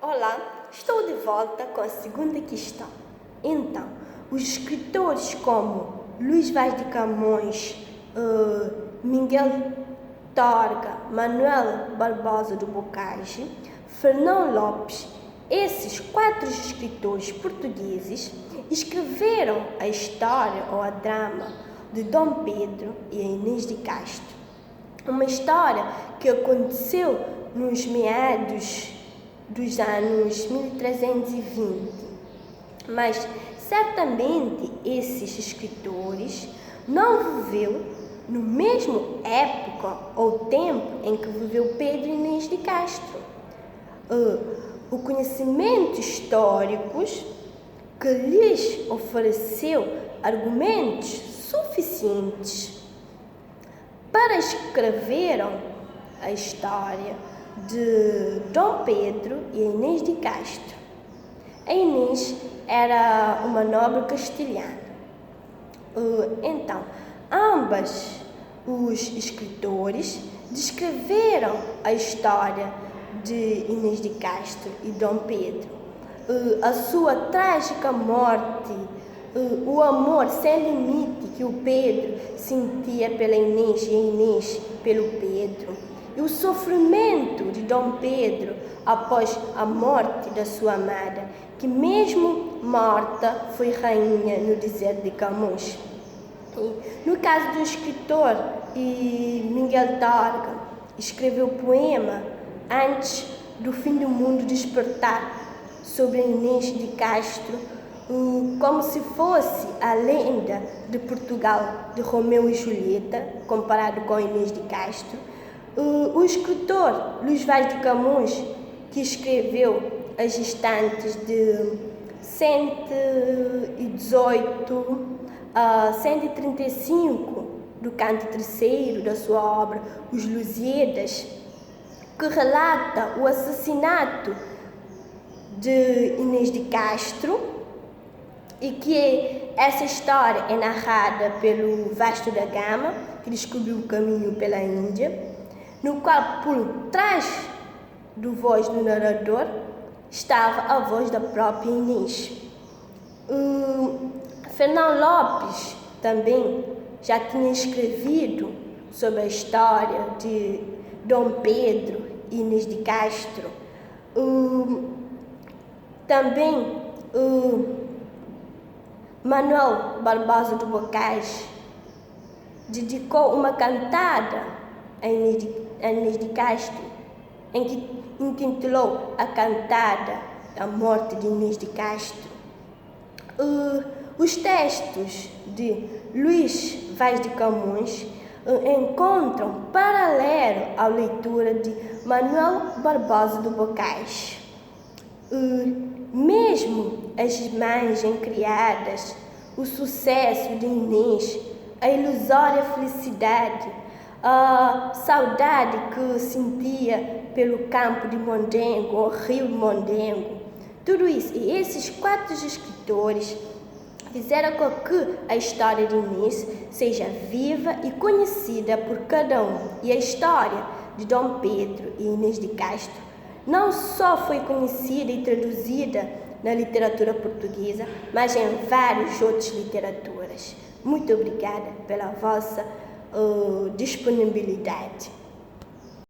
Olá, estou de volta com a segunda questão. Então, os escritores como Luís Vaz de Camões, Miguel Torga, Manuel Barbosa do Bocage, Fernão Lopes, esses 4 escritores portugueses escreveram a história ou a drama de Dom Pedro e a Inês de Castro. Uma história que aconteceu nos meados dos anos 1320. Mas certamente esses escritores não viveu no mesmo época ou tempo em que viveu Pedro e Inês de Castro. O conhecimento históricos que lhes ofereceu argumentos suficientes para escreveram a história de Dom Pedro e Inês de Castro. A Inês era uma nobre castelhana. Então, ambos os escritores descreveram a história de Inês de Castro e Dom Pedro, a sua trágica morte, o amor sem limite que o Pedro sentia pela Inês e a Inês pelo Pedro, e o sofrimento de Dom Pedro após a morte da sua amada, que mesmo morta foi rainha no deserto de Camões. E, no caso do escritor Miguel Torga, escreveu o poema antes do fim do mundo despertar sobre a Inês de Castro, como se fosse a lenda de Portugal de Romeu e Julieta, comparado com Inês de Castro. O escritor Luís Vaz de Camões, que escreveu as estantes de 118 a 135 do canto terceiro da sua obra Os Lusíadas, que relata o assassinato de Inês de Castro, e que essa história é narrada pelo Vasco da Gama, que descobriu o caminho pela Índia, no qual, por trás do voz do narrador, estava a voz da própria Inês. Fernão Lopes também já tinha escrevido sobre a história de Dom Pedro e Inês de Castro. Também Manuel Barbosa do Bocage dedicou uma cantada a Inês de Castro, em que intitulou a cantada A Morte de Inês de Castro. Os textos de Luís Vaz de Camões encontram paralelo à leitura de Manuel Barbosa do Bocage. Mesmo as imagens criadas, o sucesso de Inês, a ilusória felicidade, a saudade que sentia pelo campo de Mondengo, o rio de Mondengo, tudo isso, e esses 4 escritores fizeram com que a história de Inês seja viva e conhecida por cada um. E a história de Dom Pedro e Inês de Castro não só foi conhecida e traduzida na literatura portuguesa, mas em várias outras literaturas. Muito obrigada pela vossa disponibilidade.